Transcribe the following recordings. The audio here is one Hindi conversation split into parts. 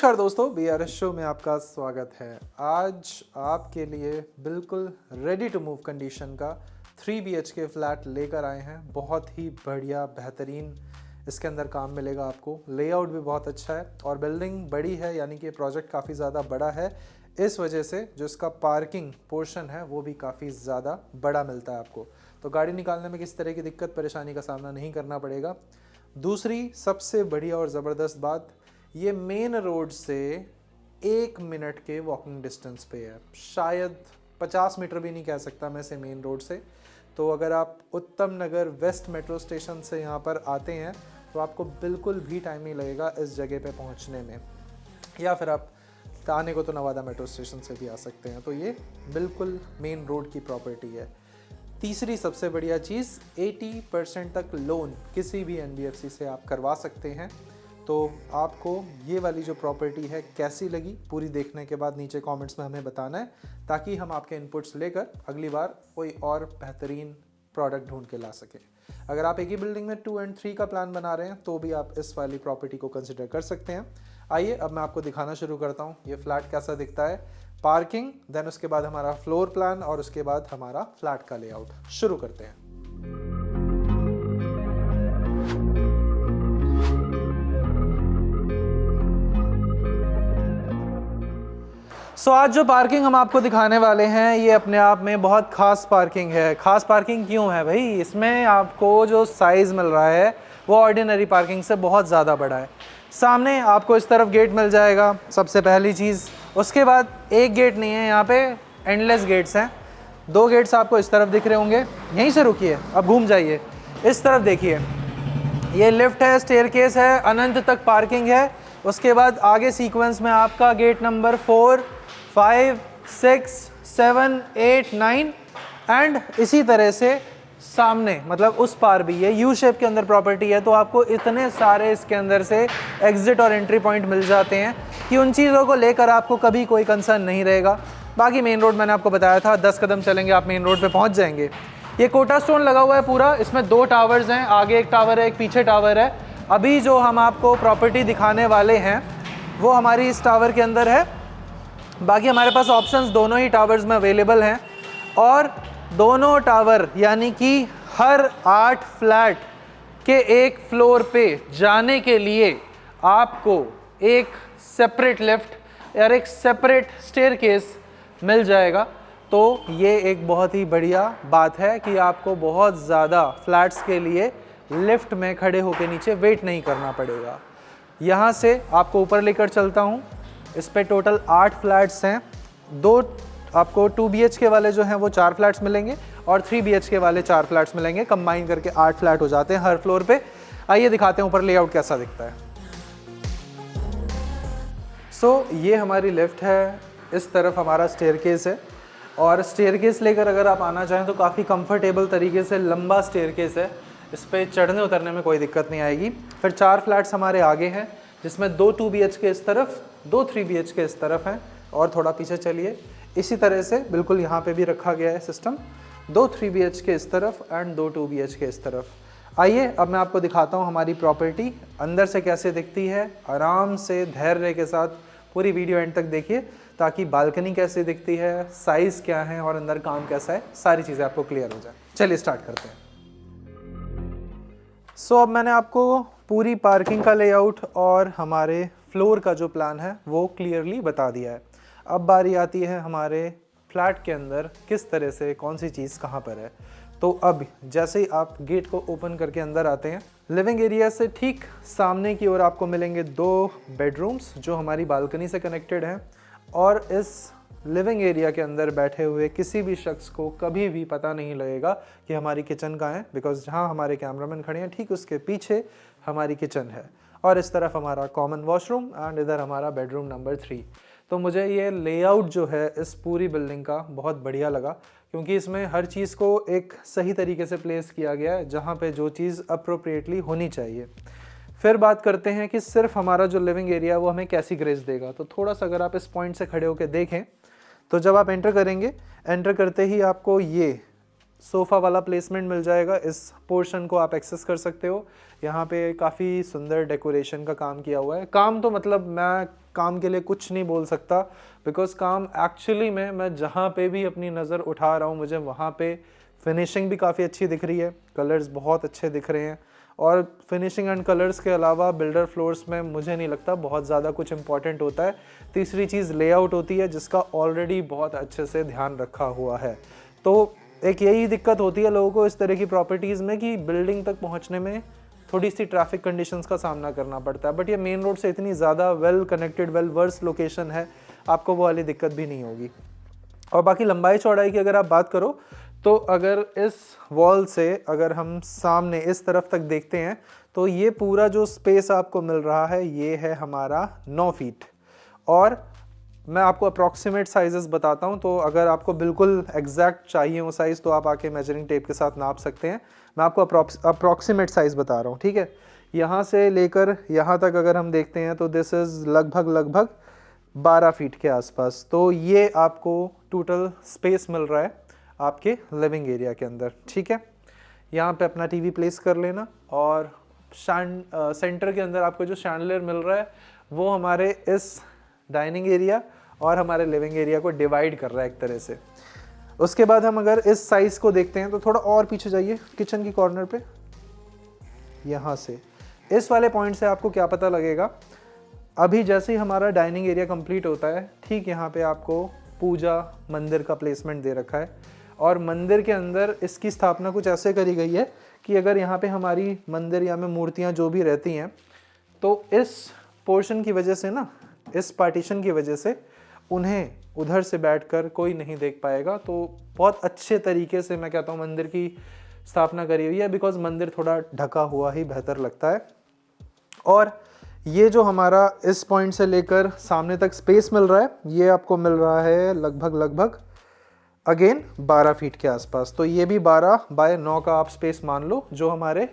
नमस्कार दोस्तों, BRS शो में आपका स्वागत है। आज आपके लिए बिल्कुल रेडी टू मूव कंडीशन का 3 BHK फ्लैट लेकर आए हैं। बहुत ही बढ़िया बेहतरीन इसके अंदर काम मिलेगा आपको। लेआउट भी बहुत अच्छा है और बिल्डिंग बड़ी है, यानी कि प्रोजेक्ट काफ़ी ज़्यादा बड़ा है। इस वजह से जो इसका पार्किंग पोर्शन है वो भी काफ़ी ज़्यादा बड़ा मिलता है आपको, तो गाड़ी निकालने में किसी तरह की दिक्कत परेशानी का सामना नहीं करना पड़ेगा। दूसरी सबसे बढ़िया और ज़बरदस्त बात, ये मेन रोड से 1 मिनट के वॉकिंग डिस्टेंस पे है। शायद 50 मीटर भी नहीं कह सकता मैं इसे मेन रोड से। तो अगर आप उत्तम नगर वेस्ट मेट्रो स्टेशन से यहाँ पर आते हैं तो आपको बिल्कुल भी टाइम नहीं लगेगा इस जगह पे पहुँचने में, या फिर आप आने को तो नवादा मेट्रो स्टेशन से भी आ सकते हैं। तो ये बिल्कुल मेन रोड की प्रॉपर्टी है। तीसरी सबसे बढ़िया चीज़, 80% तक लोन किसी भी NBFC से आप करवा सकते हैं। तो आपको ये वाली जो प्रॉपर्टी है कैसी लगी, पूरी देखने के बाद नीचे कमेंट्स में हमें बताना है, ताकि हम आपके इनपुट्स लेकर अगली बार कोई और बेहतरीन प्रोडक्ट ढूंढ के ला सके। अगर आप एक ही बिल्डिंग में 2 और 3 का प्लान बना रहे हैं तो भी आप इस वाली प्रॉपर्टी को कंसिडर कर सकते हैं। आइए अब मैं आपको दिखाना शुरू करता हूँ ये फ्लैट कैसा दिखता है, पार्किंग, देन उसके बाद हमारा फ्लोर प्लान और उसके बाद हमारा फ्लैट का लेआउट। शुरू करते हैं। आज जो पार्किंग हम आपको दिखाने वाले हैं ये अपने आप में बहुत ख़ास पार्किंग है। ख़ास पार्किंग क्यों है भाई? इसमें आपको जो साइज़ मिल रहा है वो ऑर्डिनरी पार्किंग से बहुत ज़्यादा बड़ा है। सामने आपको इस तरफ गेट मिल जाएगा, सबसे पहली चीज़। उसके बाद एक गेट नहीं है, यहाँ पे एंडलेस गेट्स हैं। 2 गेट्स आपको इस तरफ दिख रहे होंगे। यहीं से रुकिए, अब घूम जाइए, इस तरफ देखिए, ये लिफ्ट है, स्टेयरकेस है, अनंत तक पार्किंग है। उसके बाद आगे सीक्वेंस में आपका गेट नंबर 4, 5, 6, 7, 8, 9 एंड इसी तरह से सामने, मतलब उस पार भी ये यू शेप के अंदर प्रॉपर्टी है। तो आपको इतने सारे इसके अंदर से एग्जिट और एंट्री पॉइंट मिल जाते हैं कि उन चीज़ों को लेकर आपको कभी कोई कंसर्न नहीं रहेगा। बाकी मेन रोड मैंने आपको बताया था, 10 कदम चलेंगे आप मेन रोड पे पहुंच जाएंगे। ये कोटा स्टोन लगा हुआ है पूरा, इसमें 2 टावर्स हैं, आगे एक टावर है, एक पीछे टावर है। अभी जो हम आपको प्रॉपर्टी दिखाने वाले हैं वो हमारी इस टावर के अंदर है। बाकी हमारे पास ऑप्शंस दोनों ही टावर्स में अवेलेबल हैं और दोनों टावर यानी कि हर 8 फ्लैट के एक फ्लोर पे जाने के लिए आपको एक सेपरेट लिफ्ट और एक सेपरेट स्टेयरकेस मिल जाएगा। तो ये एक बहुत ही बढ़िया बात है कि आपको बहुत ज़्यादा फ्लैट्स के लिए लिफ्ट में खड़े होकर नीचे वेट नहीं करना पड़ेगा। यहाँ से आपको ऊपर लेकर चलता हूँ। इस पे टोटल 8 फ्लैट्स हैं। 2 आपको 2 BHK वाले जो हैं वो 4 फ्लैट्स मिलेंगे और 3 BHK वाले 4 फ्लैट्स मिलेंगे। कंबाइन करके 8 फ्लैट हो जाते हैं हर फ्लोर पे। आइए दिखाते हैं ऊपर लेआउट कैसा दिखता है। ये हमारी लिफ्ट है, इस तरफ हमारा स्टेयरकेस है और स्टेयरकेस लेकर अगर आप आना चाहें तो काफ़ी कंफर्टेबल तरीके से लंबा स्टेयरकेस है। इस पर चढ़ने उतरने में कोई दिक्कत नहीं आएगी। फिर 4 फ्लैट्स हमारे आगे हैं, जिसमें 2 BHK इस तरफ, 2 3 BHK इस तरफ हैं। और थोड़ा पीछे चलिए, इसी तरह से बिल्कुल यहाँ पे भी रखा गया है सिस्टम। 2 3 BHK इस तरफ एंड 2 BHK इस तरफ। आइए अब मैं आपको दिखाता हूँ हमारी प्रॉपर्टी अंदर से कैसे दिखती है। आराम से धैर्य के साथ पूरी वीडियो एंड तक देखिए, ताकि बालकनी कैसे दिखती है, साइज़ क्या है और अंदर काम कैसा है, सारी चीज़ें आपको क्लियर हो जाए। चलिए स्टार्ट करते हैं। अब मैंने आपको पूरी पार्किंग का लेआउट और हमारे फ्लोर का जो प्लान है वो क्लियरली बता दिया है। अब बारी आती है हमारे फ्लैट के अंदर किस तरह से कौन सी चीज़ कहाँ पर है। तो अब जैसे ही आप गेट को ओपन करके अंदर आते हैं, लिविंग एरिया से ठीक सामने की ओर आपको मिलेंगे 2 बेडरूम्स जो हमारी बालकनी से कनेक्टेड हैं। और इस लिविंग एरिया के अंदर बैठे हुए किसी भी शख्स को कभी भी पता नहीं लगेगा कि हमारी किचन कहाँ है, बिकॉज जहाँ हमारे कैमरामैन खड़े हैं ठीक उसके पीछे हमारी किचन है और इस तरफ हमारा कॉमन वॉशरूम एंड इधर हमारा बेडरूम नंबर 3। तो मुझे ये लेआउट जो है इस पूरी बिल्डिंग का बहुत बढ़िया लगा, क्योंकि इसमें हर चीज़ को एक सही तरीके से प्लेस किया गया है जहाँ पे जो चीज़ अप्रोप्रिएटली होनी चाहिए। फिर बात करते हैं कि सिर्फ हमारा जो लिविंग एरिया वो हमें कैसी ग्रेस देगा। तो थोड़ा सा अगर आप इस पॉइंट से खड़े होकर देखें तो जब आप एंटर करेंगे, एंटर करते ही आपको ये सोफ़ा वाला प्लेसमेंट मिल जाएगा, इस पोर्शन को आप एक्सेस कर सकते हो। यहाँ पे काफ़ी सुंदर डेकोरेशन का काम किया हुआ है। काम तो मतलब मैं काम के लिए कुछ नहीं बोल सकता, बिकॉज काम एक्चुअली में मैं जहाँ पे भी अपनी नज़र उठा रहा हूँ मुझे वहाँ पे फिनिशिंग भी काफ़ी अच्छी दिख रही है, कलर्स बहुत अच्छे दिख रहे हैं। और फिनिशिंग एंड कलर्स के अलावा बिल्डर फ्लोर्स में मुझे नहीं लगता बहुत ज़्यादा कुछ इंपॉर्टेंट होता है। तीसरी चीज़ लेआउट होती है, जिसका ऑलरेडी बहुत अच्छे से ध्यान रखा हुआ है। तो एक यही दिक्कत होती है लोगों को इस तरह की प्रॉपर्टीज़ में कि बिल्डिंग तक पहुंचने में थोड़ी सी ट्रैफिक कंडीशंस का सामना करना पड़ता है। बट ये मेन रोड से इतनी ज़्यादा well connected, well worse location है, आपको वो वाली दिक्कत भी नहीं होगी। और बाकी लंबाई चौड़ाई की अगर आप बात करो तो अगर इस वॉल से अगर हम सामने इस तरफ तक देखते हैं तो ये पूरा जो स्पेस आपको मिल रहा है ये है हमारा 9 फीट। और मैं आपको अप्रॉक्सीमेट साइजेस बताता हूँ, तो अगर आपको बिल्कुल एग्जैक्ट चाहिए वो साइज़ तो आप आके मेजरिंग टेप के साथ नाप सकते हैं। मैं आपको अप्रॉक्सीमेट साइज़ बता रहा हूँ, ठीक है। यहाँ से लेकर यहाँ तक अगर हम देखते हैं तो दिस इज़ लगभग 12 फीट के आसपास। तो ये आपको टोटल स्पेस मिल रहा है आपके लिविंग एरिया के अंदर, ठीक है। यहाँ पे अपना टीवी प्लेस कर लेना, और सेंटर के अंदर आपको जो शैंडलियर मिल रहा है वो हमारे इस डाइनिंग एरिया और हमारे लिविंग एरिया को डिवाइड कर रहा है एक तरह से। उसके बाद हम अगर इस साइज़ को देखते हैं तो थोड़ा और पीछे जाइए किचन की कॉर्नर पे। यहाँ से इस वाले पॉइंट से आपको क्या पता लगेगा, अभी जैसे ही हमारा डाइनिंग एरिया कंप्लीट होता है ठीक यहाँ पे आपको पूजा मंदिर का प्लेसमेंट दे रखा है। और मंदिर के अंदर इसकी स्थापना कुछ ऐसे करी गई है कि अगर यहाँ पे हमारी मंदिर या में मूर्तियाँ जो भी रहती हैं तो इस पोर्शन की वजह से ना, इस पार्टीशन की वजह से उन्हें उधर से बैठकर कोई नहीं देख पाएगा। तो बहुत अच्छे तरीके से मैं कहता हूँ मंदिर की स्थापना करी हुई है, बिकॉज मंदिर थोड़ा ढका हुआ ही बेहतर लगता है। और ये जो हमारा इस पॉइंट से लेकर सामने तक स्पेस मिल रहा है ये आपको मिल रहा है लगभग अगेन 12 फीट के आसपास। तो ये भी 12 बाय 9 का आप स्पेस मान लो जो हमारे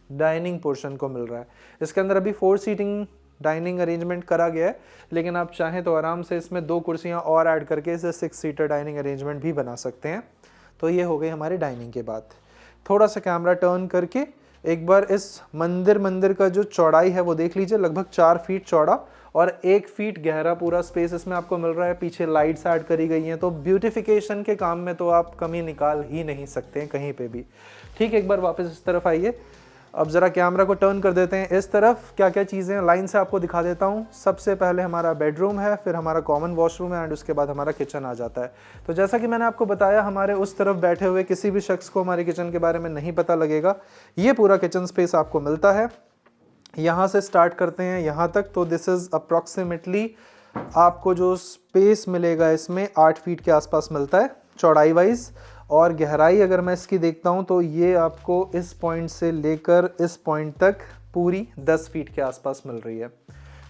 डाइनिंग पोर्शन को मिल रहा है। इसके अंदर अभी 4 सीटिंग डाइनिंग अरेंजमेंट करा गया है, लेकिन आप चाहें तो आराम से इसमें 2 कुर्सियां और ऐड करके इसे 6 सीटर डाइनिंग अरेंजमेंट भी बना सकते हैं। तो ये हो गई हमारी डाइनिंग के बाद। थोड़ा सा कैमरा टर्न करके एक बार इस मंदिर का जो चौड़ाई है वो देख लीजिए, लगभग 4 फीट चौड़ा और 1 फीट गहरा पूरा स्पेस इसमें आपको मिल रहा है। पीछे लाइट्स ऐड करी गई हैं, तो ब्यूटिफिकेशन के काम में तो आप कमी निकाल ही नहीं सकते हैं कहीं पे भी। ठीक, एक बार वापस इस तरफ आइए। अब ज़रा कैमरा को टर्न कर देते हैं इस तरफ। क्या क्या चीज़ें लाइन से आपको दिखा देता हूँ। सबसे पहले हमारा बेडरूम है, फिर हमारा कॉमन वॉशरूम है, एंड उसके बाद हमारा किचन आ जाता है। तो जैसा कि मैंने आपको बताया, हमारे उस तरफ बैठे हुए किसी भी शख्स को हमारे किचन के बारे में नहीं पता लगेगा। ये पूरा किचन स्पेस आपको मिलता है। यहाँ से स्टार्ट करते हैं यहाँ तक, तो दिस इज़ अप्रॉक्सीमेटली आपको जो स्पेस मिलेगा इसमें 8 फीट के आसपास मिलता है चौड़ाई वाइज। और गहराई अगर मैं इसकी देखता हूँ तो ये आपको इस पॉइंट से लेकर इस पॉइंट तक पूरी 10 फीट के आसपास मिल रही है।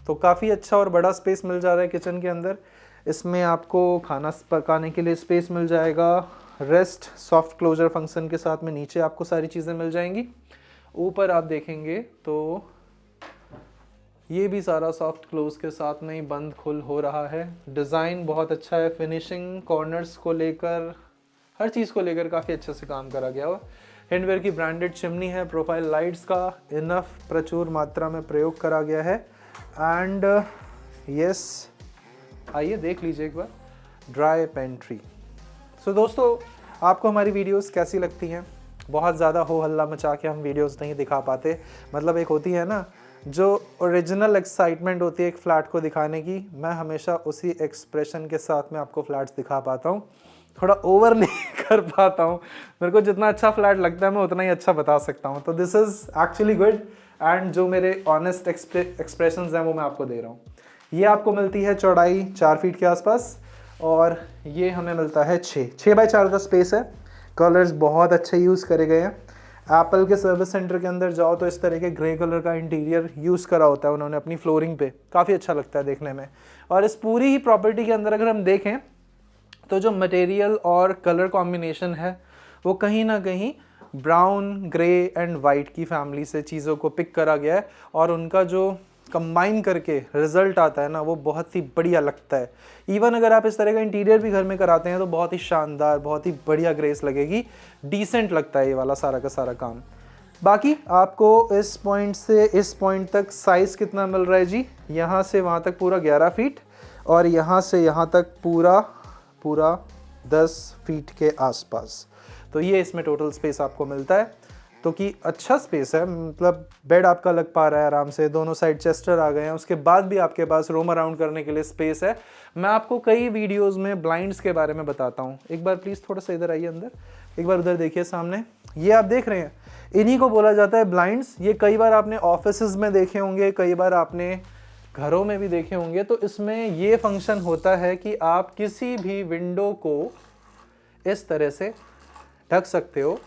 तो काफ़ी अच्छा और बड़ा स्पेस मिल जा रहा है किचन के अंदर। इसमें आपको खाना पकाने के लिए स्पेस मिल जाएगा, रेस्ट सॉफ्ट क्लोजर फंक्शन के साथ में नीचे आपको सारी चीज़ें मिल जाएंगी। ऊपर आप देखेंगे तो ये भी सारा सॉफ्ट क्लोज के साथ में ही बंद खुल हो रहा है। डिज़ाइन बहुत अच्छा है, फिनिशिंग कॉर्नर्स को लेकर हर चीज़ को लेकर काफ़ी अच्छे से काम करा गया हुआ। हैंडवेयर की ब्रांडेड चिमनी है, प्रोफाइल लाइट्स का इनफ प्रचुर मात्रा में प्रयोग करा गया है। एंड यस, आइए देख लीजिए एक बार ड्राई पेंट्री। सो दोस्तों, आपको हमारी वीडियोस कैसी लगती हैं? बहुत ज़्यादा हो हल्ला मचा के हम वीडियोस नहीं दिखा पाते। मतलब एक होती है ना जो ओरिजिनल एक्साइटमेंट होती है एक फ्लैट को दिखाने की, मैं हमेशा उसी एक्सप्रेशन के साथ में आपको फ्लैट्स दिखा पाता हूँ। थोड़ा ओवर नहीं कर पाता हूँ। मेरे को जितना अच्छा फ्लैट लगता है मैं उतना ही अच्छा बता सकता हूँ। तो this is actually good, and जो मेरे ऑनेस्ट एक्सप्रेशंस हैं वो मैं आपको दे रहा हूँ। ये आपको मिलती है चौड़ाई 4 फीट के आसपास, और ये हमें मिलता है 6 बाय 4 का स्पेस है। कलर्स बहुत अच्छे यूज़ करे गए हैं। एप्पल के सर्विस सेंटर के अंदर जाओ तो इस तरह के ग्रे कलर का इंटीरियर यूज़ करा होता है उन्होंने अपनी फ्लोरिंग पे, काफ़ी अच्छा लगता है देखने में। और इस पूरी ही प्रॉपर्टी के अंदर अगर हम देखें तो जो मटेरियल और कलर कॉम्बिनेशन है वो कहीं ना कहीं ब्राउन, ग्रे एंड वाइट की फैमिली से चीज़ों को पिक करा गया है। और उनका जो कंबाइन करके रिजल्ट आता है ना, वो बहुत ही बढ़िया लगता है। इवन अगर आप इस तरह का इंटीरियर भी घर में कराते हैं तो बहुत ही शानदार, बहुत ही बढ़िया ग्रेस लगेगी, डिसेंट लगता है ये वाला सारा का सारा काम। बाकी आपको इस पॉइंट से इस पॉइंट तक साइज़ कितना मिल रहा है जी, यहाँ से वहाँ तक पूरा 11 फीट और यहाँ से यहाँ तक पूरा 10 फीट के आसपास। तो ये इसमें टोटल स्पेस आपको मिलता है, तो कि अच्छा स्पेस है, मतलब बेड आपका लग पा रहा है आराम से, दोनों साइड चेस्टर आ गए हैं, उसके बाद भी आपके पास रोम अराउंड करने के लिए स्पेस है। मैं आपको कई वीडियोस में ब्लाइंड्स के बारे में बताता हूँ। एक बार प्लीज़ थोड़ा सा इधर आइए अंदर, एक बार उधर देखिए सामने, ये आप देख रहे हैं, इन्हीं को बोला जाता है ब्लाइंड्स। ये कई बार आपने ऑफिसेज में देखे होंगे, कई बार आपने घरों में भी देखे होंगे। तो इसमें ये फंक्शन होता है कि आप किसी भी विंडो को इस तरह से ढक सकते हो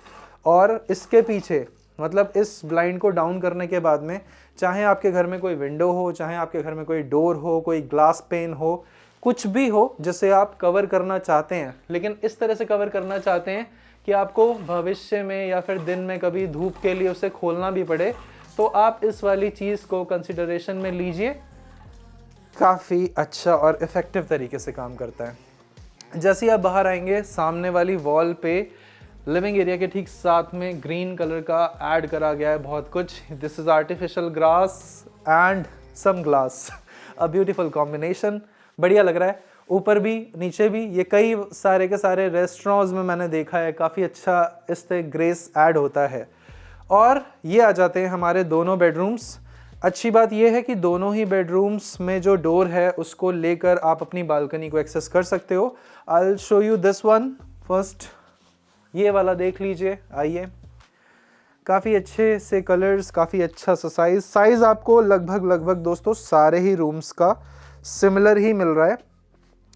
और इसके पीछे, मतलब इस ब्लाइंड को डाउन करने के बाद में, चाहे आपके घर में कोई विंडो हो, चाहे आपके घर में कोई डोर हो, कोई ग्लास पेन हो, कुछ भी हो जिसे आप कवर करना चाहते हैं, लेकिन इस तरह से कवर करना चाहते हैं कि आपको भविष्य में या फिर दिन में कभी धूप के लिए उसे खोलना भी पड़े, तो आप इस वाली चीज़ को कंसिडरेशन में लीजिए। काफ़ी अच्छा और इफ़ेक्टिव तरीके से काम करता है। जैसे ही आप बाहर आएंगे, सामने वाली वॉल पे लिविंग एरिया के ठीक साथ में ग्रीन कलर का ऐड करा गया है बहुत कुछ। This is artificial grass and some glass, a beautiful combination, बढ़िया लग रहा है। ऊपर भी नीचे भी ये कई सारे के सारे रेस्टोरेंट्स में मैंने देखा है, काफ़ी अच्छा इस तरह ग्रेस ऐड होता है। और ये आ जाते हैं हमारे दोनों बेडरूम्स। अच्छी बात यह है कि दोनों ही बेडरूम्स में जो डोर है उसको लेकर आप अपनी बालकनी को एक्सेस कर सकते हो। I will show you this one first. ये वाला देख लीजिए, आइए, काफ़ी अच्छे से कलर्स, काफ़ी अच्छा सा साइज़ आपको लगभग दोस्तों सारे ही रूम्स का सिमिलर ही मिल रहा है।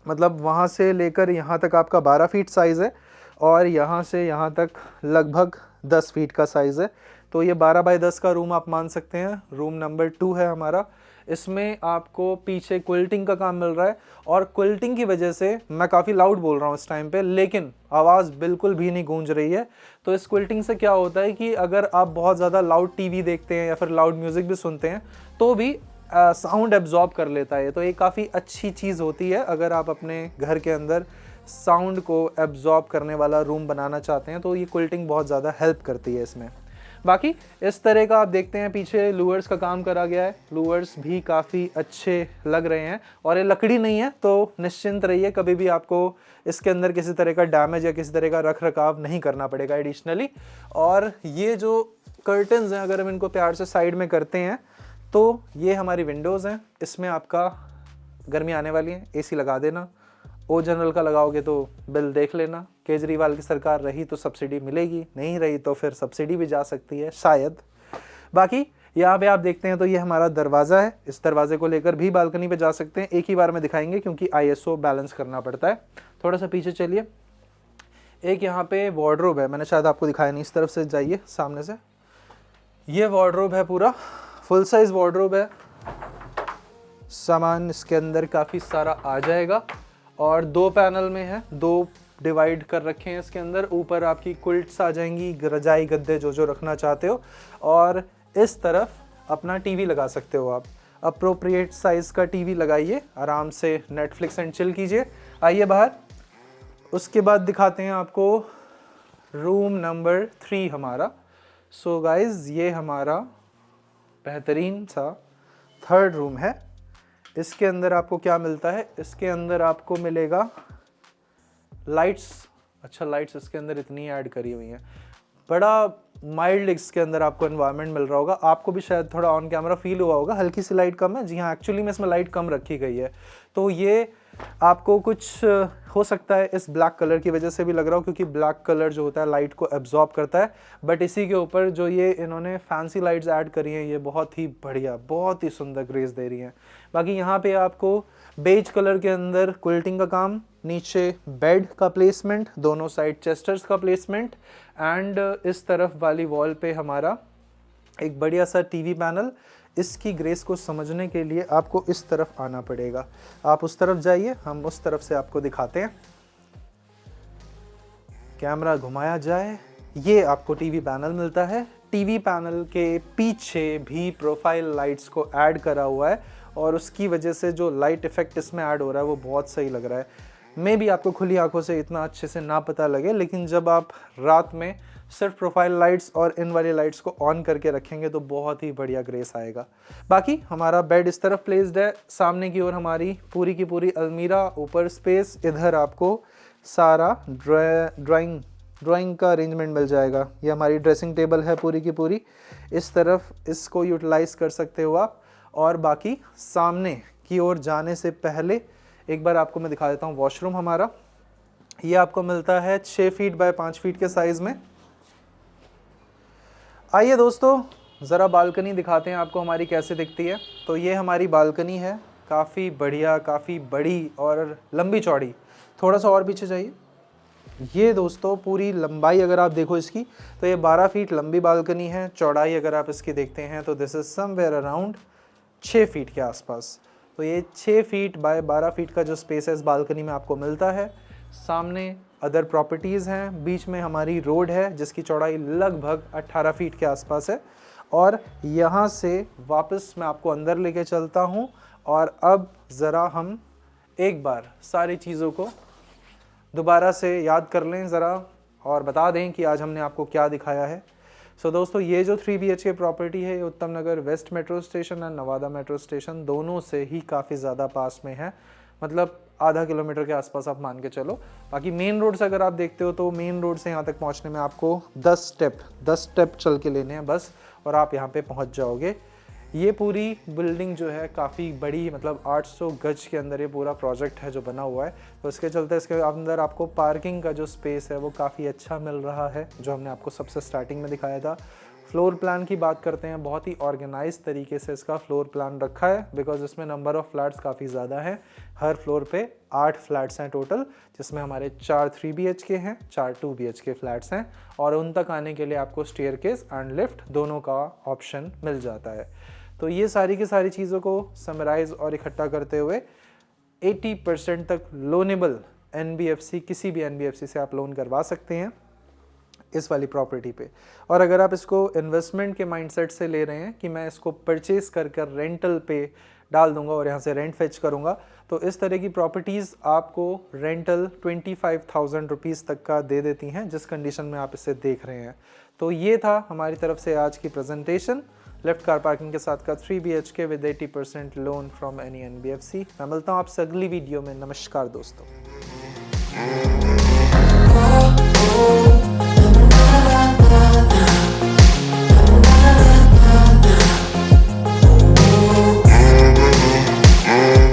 मतलब वहाँ से लेकर यहाँ तक आपका 12 फीट साइज़ है और यहाँ से यहाँ तक लगभग 10 फीट का साइज़ है। तो ये 12 बाय 10 का रूम आप मान सकते हैं। रूम नंबर 2 है हमारा। इसमें आपको पीछे क्विल्टिंग का काम मिल रहा है और क्विल्टिंग की वजह से मैं काफ़ी लाउड बोल रहा हूँ इस टाइम पे, लेकिन आवाज़ बिल्कुल भी नहीं गूंज रही है। तो इस क्विल्टिंग से क्या होता है कि अगर आप बहुत ज़्यादा लाउड टीवी देखते हैं या फिर लाउड म्यूज़िक भी सुनते हैं तो भी साउंड एब्जॉर्ब कर लेता है। तो ये काफ़ी अच्छी चीज़ होती है अगर आप अपने घर के अंदर साउंड को एब्जॉर्ब करने वाला रूम बनाना चाहते हैं, तो ये क्विल्टिंग बहुत ज़्यादा हेल्प करती है इसमें। बाकी इस तरह का आप देखते हैं पीछे लूवर्स का काम करा गया है। लूवर्स भी काफ़ी अच्छे लग रहे हैं और ये लकड़ी नहीं है, तो निश्चिंत रहिए, कभी भी आपको इसके अंदर किसी तरह का डैमेज या किसी तरह का रख रखाव नहीं करना पड़ेगा एडिशनली। और ये जो कर्टन्स हैं, अगर हम इनको प्यार से साइड में करते हैं तो ये हमारी विंडोज़ हैं। इसमें आपका गर्मी आने वाली है, एसी लगा देना। ओ जनरल का लगाओगे तो बिल देख लेना। केजरीवाल की सरकार रही तो सब्सिडी मिलेगी, नहीं रही तो फिर सब्सिडी भी जा सकती है शायद। बाकी यहाँ पे आप देखते हैं तो ये हमारा दरवाज़ा है। इस दरवाजे को लेकर भी बालकनी पे जा सकते हैं। एक ही बार में दिखाएंगे क्योंकि ISO बैलेंस करना पड़ता है। थोड़ा सा पीछे चलिए। एक यहाँ पे वार्डरोब है, मैंने शायद आपको दिखाया नहीं। इस तरफ से जाइए सामने से, ये वार्डरोब है, पूरा फुल साइज वार्डरोब है। सामान इसके अंदर काफ़ी सारा आ जाएगा और 2 पैनल में है, 2 डिवाइड कर रखे हैं इसके अंदर। ऊपर आपकी क्विल्ट्स आ जाएंगी, रजाई गद्दे जो रखना चाहते हो, और इस तरफ अपना टीवी लगा सकते हो आप। अप्रोप्रिएट साइज़ का टीवी लगाइए, आराम से नेटफ्लिक्स एंड चिल कीजिए। आइए बाहर। उसके बाद दिखाते हैं आपको रूम नंबर 3 हमारा। सो गाइज़, ये हमारा बेहतरीन सा 3rd रूम है। इसके अंदर आपको क्या मिलता है? इसके अंदर आपको मिलेगा लाइट्स। अच्छा, लाइट्स इसके अंदर इतनी ऐड करी हुई हैं, बड़ा माइल्ड इसके अंदर आपको एनवायरनमेंट मिल रहा होगा। आपको भी शायद थोड़ा ऑन कैमरा फील हुआ होगा, हल्की सी लाइट कम है। जी हाँ, एक्चुअली में इसमें लाइट कम रखी गई है। तो ये आपको कुछ हो सकता है इस ब्लैक कलर की वजह से भी लग रहा हो, क्योंकि ब्लैक कलर जो होता है लाइट को एब्जॉर्ब करता है। बट इसी के ऊपर जो ये इन्होंने फैंसी लाइट्स ऐड करी हैं, ये बहुत ही बढ़िया, बहुत ही सुंदर ग्रेस दे रही हैं। बाकी यहाँ पे आपको बेज कलर के अंदर क्विल्टिंग का काम, नीचे बेड का प्लेसमेंट, दोनों साइड चेस्टर्स का प्लेसमेंट, एंड इस तरफ वाली वॉल पे हमारा एक बढ़िया सा टीवी पैनल। इसकी ग्रेस को समझने के लिए आपको इस तरफ आना पड़ेगा। आप उस तरफ जाइए, हम उस तरफ से आपको दिखाते हैं। कैमरा घुमाया जाए, ये आपको टीवी पैनल मिलता है। टीवी पैनल के पीछे भी प्रोफाइल लाइट्स को ऐड करा हुआ है और उसकी वजह से जो लाइट इफेक्ट इसमें ऐड हो रहा है वो बहुत सही लग रहा है। मे भी आपको खुली आंखों से इतना अच्छे से ना पता लगे, लेकिन जब आप रात में सिर्फ प्रोफाइल लाइट्स और इन वाली लाइट्स को ऑन करके रखेंगे तो बहुत ही बढ़िया ग्रेस आएगा। बाकी हमारा बेड इस तरफ प्लेस्ड है, सामने की ओर हमारी पूरी की पूरी अलमीरा, ऊपर स्पेस, इधर आपको सारा ड्राइंग का अरेंजमेंट मिल जाएगा। ये हमारी ड्रेसिंग टेबल है पूरी की पूरी, इस तरफ इसको यूटिलाइज कर सकते हो आप। और बाकी सामने की ओर जाने से पहले एक बार आपको मैं दिखा देता हूँ वॉशरूम हमारा। ये आपको मिलता है 6 फीट बाय 5 फीट के साइज़ में। आइए दोस्तों ज़रा बालकनी दिखाते हैं आपको हमारी कैसे दिखती है। तो ये हमारी बालकनी है, काफ़ी बढ़िया, काफ़ी बड़ी और लंबी चौड़ी। थोड़ा सा और पीछे जाइए। ये दोस्तों पूरी लंबाई अगर आप देखो इसकी तो ये 12 फीट लंबी बालकनी है। चौड़ाई अगर आप इसकी देखते हैं तो this is somewhere around 6 feet के आसपास। तो ये 6 फीट बाय 12 फीट का जो स्पेस है इस बालकनी में आपको मिलता है। सामने अदर प्रॉपर्टीज़ हैं, बीच में हमारी रोड है जिसकी चौड़ाई लगभग 18 फीट के आसपास है। और यहाँ से वापस मैं आपको अंदर लेके चलता हूँ और अब ज़रा हम एक बार सारी चीज़ों को दोबारा से याद कर लें ज़रा और बता दें कि आज हमने आपको क्या दिखाया है। सो दोस्तों ये जो 3 BHK प्रॉपर्टी है ये उत्तम नगर वेस्ट मेट्रो स्टेशन और नवादा मेट्रो स्टेशन दोनों से ही काफ़ी ज़्यादा पास में है, मतलब आधा किलोमीटर के आसपास आप मान के चलो। बाकी मेन रोड से अगर आप देखते हो तो मेन रोड से यहाँ तक पहुँचने में आपको 10 स्टेप चल के लेने हैं बस, और आप यहाँ पे पहुँच जाओगे। ये पूरी बिल्डिंग जो है काफ़ी बड़ी, मतलब 800 गज के अंदर ये पूरा प्रोजेक्ट है जो बना हुआ है। तो इसके चलते इसके अंदर आपको पार्किंग का जो स्पेस है वो काफ़ी अच्छा मिल रहा है, जो हमने आपको सबसे स्टार्टिंग में दिखाया था। फ्लोर प्लान की बात करते हैं, बहुत ही ऑर्गेनाइज तरीके से इसका फ्लोर प्लान रखा है, बिकॉज इसमें नंबर ऑफ़ फ्लैट्स काफ़ी ज़्यादा हैं। हर फ्लोर पे 8 फ्लैट्स हैं टोटल, जिसमें हमारे 4 3 BHK हैं, 4 2 BHK फ्लैट्स हैं, और उन तक आने के लिए आपको स्टेयरकेस एंड लिफ्ट दोनों का ऑप्शन मिल जाता है। तो ये सारी की सारी चीज़ों को समराइज़ और इकट्ठा करते हुए 80% तक लोनेबल NBFC, किसी भी NBFC से आप लोन करवा सकते हैं इस वाली प्रॉपर्टी पे। और अगर आप इसको इन्वेस्टमेंट के माइंडसेट से ले रहे हैं कि मैं इसको परचेज कर रेंटल पे डाल दूंगा और यहाँ से रेंट फेच करूँगा, तो इस तरह की प्रॉपर्टीज़ आपको रेंटल 25,000 रुपीज़ तक का दे देती हैं, जिस कंडीशन में आप इसे देख रहे हैं। तो ये था हमारी तरफ से आज की प्रेजेंटेशन लेफ्ट कार पार्किंग के साथ का 3 BHK with 80% loan from any NBFC। मैं मिलता हूँ आपसे अगली वीडियो में। नमस्कार दोस्तों।